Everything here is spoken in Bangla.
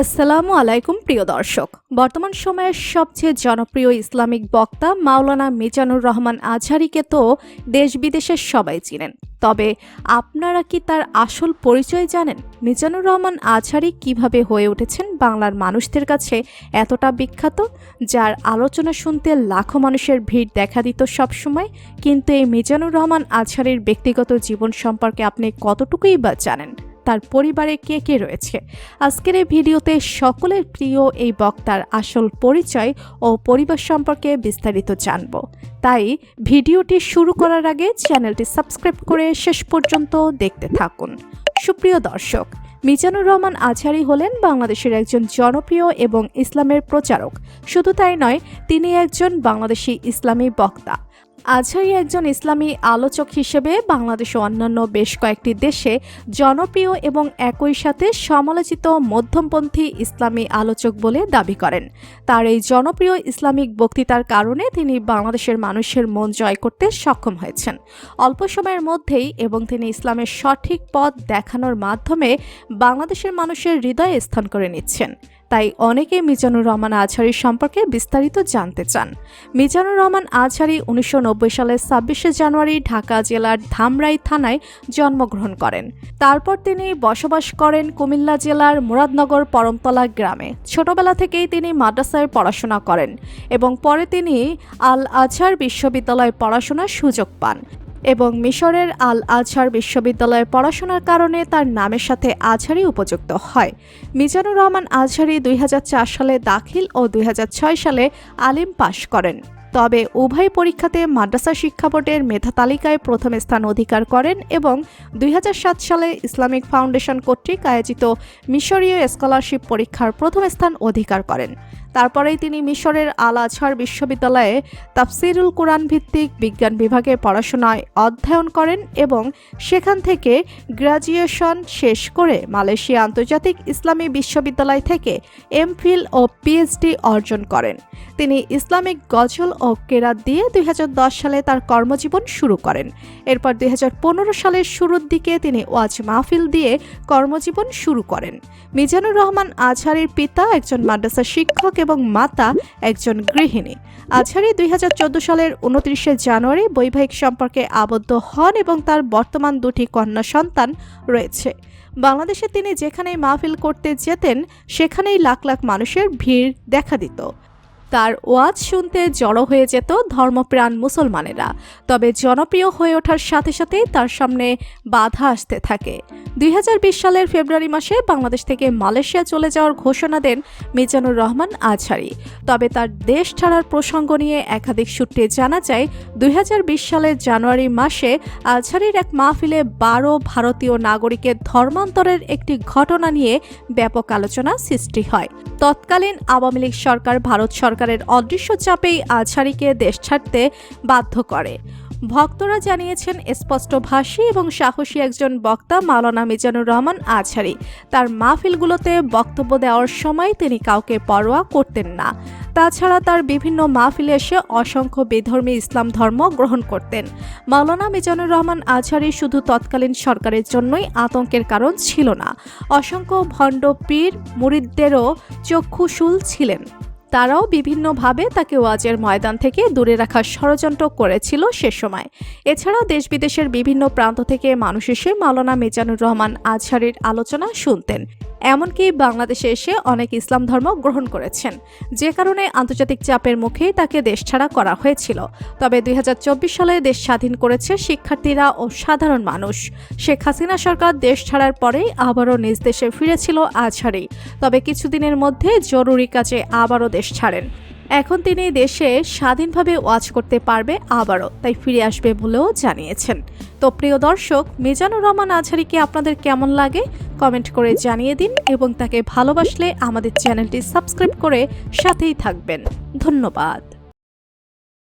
আসসালামু আলাইকুম প্রিয় দর্শক। বর্তমান সময়ের সবচেয়ে জনপ্রিয় ইসলামিক বক্তা মাওলানা মিজানুর রহমান আজহারীকে তো দেশ বিদেশের সবাই চিনেন, তবে আপনারা কি তার আসল পরিচয় জানেন? মিজানুর রহমান আজহারী কিভাবে হয়ে উঠেছেন বাংলার মানুষদের কাছে এতটা বিখ্যাত, যার আলোচনা শুনতে লাখো মানুষের ভিড় দেখা দিত সবসময়? কিন্তু এই মিজানুর রহমান আজহারীর ব্যক্তিগত জীবন সম্পর্কে আপনি কতটুকুই বা জানেন? তার পরিবারে কে কে রয়েছে? আজকের এই ভিডিওতে সকলের প্রিয় এই বক্তার আসল পরিচয় ও পরিবার সম্পর্কে বিস্তারিত জানব। তাই ভিডিওটি শুরু করার আগে চ্যানেলটি সাবস্ক্রাইব করে শেষ পর্যন্ত দেখতে থাকুন। সুপ্রিয় দর্শক, মিজানুর রহমান আজহারী হলেন বাংলাদেশের একজন জনপ্রিয় এবং ইসলামের প্রচারক। শুধু তাই নয়, তিনি একজন বাংলাদেশি ইসলামী বক্তা। আজহারী একজন ইসলামী আলোচক হিসেবে বাংলাদেশ ও অন্যান্য বেশ কয়েকটি দেশে জনপ্রিয় এবং একই সাথে সমালোচিত মধ্যমপন্থী ইসলামী আলোচক বলে দাবি করেন। তার এই জনপ্রিয় ইসলামিক বক্তৃতার কারণে তিনি বাংলাদেশের মানুষের মন জয় করতে সক্ষম হয়েছেন অল্প সময়ের মধ্যেই, এবং তিনি ইসলামের সঠিক পথ দেখানোর মাধ্যমে বাংলাদেশের মানুষের হৃদয়ে স্থান করে নিচ্ছেন। তাই অনেকে মিজানুর রহমান আজহারী সম্পর্কে বিস্তারিত জানতে চান। মিজানুর রহমান আজহারী 1990 সালের 26শে জানুয়ারি ঢাকা জেলার ধামরাই থানায় জন্মগ্রহণ করেন। তারপর তিনি বসবাস করেন কুমিল্লা জেলার মুরাদনগর পরমতলা গ্রামে। ছোটবেলা থেকেই তিনি মাদ্রাসায় পড়াশোনা করেন এবং পরে তিনি আল আজহার বিশ্ববিদ্যালয়ে পড়াশোনার সুযোগ পান এবং মিশরের আল আজহার বিশ্ববিদ্যালয়ে পড়াশোনার কারণে তার নামের সাথে আজহারী উপযুক্ত হয়। মিজানুর রহমান আজহারী 2004 সালে দাখিল ও 2006 সালে আলিম পাশ করেন। তবে উভয় পরীক্ষাতে মাদ্রাসা শিক্ষা বোর্ডের মেধা তালিকায় প্রথম স্থান অধিকার করেন এবং 2007 সালে ইসলামিক ফাউন্ডেশন কর্তৃক আয়োজিত মিশরীয় স্কলারশিপ পরীক্ষার প্রথম স্থান অধিকার করেন। তারপরেই তিনি মিশরের আল আজহার বিশ্ববিদ্যালয়ে তাফসিরুল কুরআন ভিত্তিক বিজ্ঞান বিভাগে পড়াশোনায় অধ্যয়ন করেন এবং সেখান থেকে গ্র্যাজুয়েশন শেষ করে মালয়েশিয়া আন্তর্জাতিক ইসলামী বিশ্ববিদ্যালয় থেকে এমফিল ও পিএইচডি অর্জন করেন। তিনি ইসলামিক গজল ও কেরাত দিয়ে 2010 সালে তার কর্মজীবন শুরু করেন। এরপর 2015 সালের শুরুর দিকে তিনি ওয়াজ মাহফিল দিয়ে কর্মজীবন শুরু করেন। মিজানুর রহমান আজহারীর পিতা একজন মাদ্রাসা শিক্ষক এবং মাতা একজন গৃহিণী। আজহারী 2014 সালের 29শে জানুয়ারি বৈবাহিক সম্পর্কে আবদ্ধ হন এবং তার বর্তমান দুটি কন্যা সন্তান রয়েছে। বাংলাদেশে তিনি যেখানেই মাহফিল করতে যেতেন সেখানেই লাখ লাখ মানুষের ভিড় দেখা দিত। তার ওয়াজ শুনতে জড়ো হয়ে যেত ধর্মপ্রাণ মুসলমানেরা। তবে জনপ্রিয় হয়ে ওঠার সাথে সাথে তার সামনে বাধা আসতে থাকে। 2020 সালের ফেব্রুয়ারি মাসে বাংলাদেশ থেকে মালয়েশিয়া চলে যাওয়ার ঘোষণা দেন মিজানুর রহমান আজহারী। তবে তার দেশ ছাড়ার প্রসঙ্গ নিয়ে একাধিক সূত্রে জানা যায়, 2020 সালের জানুয়ারি মাসে আজহারীর এক মাহফিলে 12 ভারতীয় নাগরিকের ধর্মান্তরের একটি ঘটনা নিয়ে ব্যাপক আলোচনা সৃষ্টি হয়। তৎকালীন আওয়ামী লীগ সরকার ভারত সরকারের অদৃশ্য চাপেই আজহারীকে দেশ ছাড়তে বাধ্য করে। ভক্তরা জানিয়েছেন, স্পষ্টভাষী এবং সাহসী একজন বক্তা মাওলানা মিজানুর রহমান আজহারী। তার মাহফিলগুলোতে বক্তব্য দেওয়ার সময় তিনি কাউকে পরোয়া করতেন না। তাছাড়া তার বিভিন্ন মাহফিলে এসে অসংখ্য বেধর্মী ইসলাম ধর্ম গ্রহণ করতেন। মাওলানা মিজানুর রহমান আজহারী শুধু তৎকালীন সরকারের জন্যই আতঙ্কের কারণ ছিল না, অসংখ্য ভণ্ড পীর মুরিদদেরও চক্ষুশূল ছিলেন। তারাও বিভিন্নভাবে তাকে ওয়াজের ময়দান থেকে দূরে রাখার ষড়যন্ত্র করেছিল সে সময়। এছাড়া দেশ বিদেশের বিভিন্ন প্রান্ত থেকে মানুষ এসে মাওলানা মিজানুর রহমান আজহারীর আলোচনা শুনতেন। এমনকি বাংলাদেশে এসে অনেক ইসলাম ধর্ম গ্রহণ করেছেন, যে কারণে আন্তর্জাতিক চাপের মুখেই তাকে দেশছাড়া করা হয়েছিল। তবে 2024 সালে দেশ স্বাধীন করেছে শিক্ষার্থীরা ও সাধারণ মানুষ। শেখ হাসিনা সরকার দেশ ছাড়ার পরেই আবারও নিজ দেশে ফিরেছিল আজহারী। তবে কিছুদিনের মধ্যে জরুরি কাজে আবারও দেশ ছাড়েন। এখন তিনি দেশে স্বাধীনভাবে ওয়াজ করতে পারবে আবারও, তাই ফিরে আসবে বলেও জানিয়েছেন। তো প্রিয় দর্শক, মিজানুর রহমান আজহারীকে আপনাদের কেমন লাগে কমেন্ট করে জানিয়ে দিন এবং তাকে ভালোবাসলে আমাদের চ্যানেলটি সাবস্ক্রাইব করে সাথেই থাকবেন। ধন্যবাদ।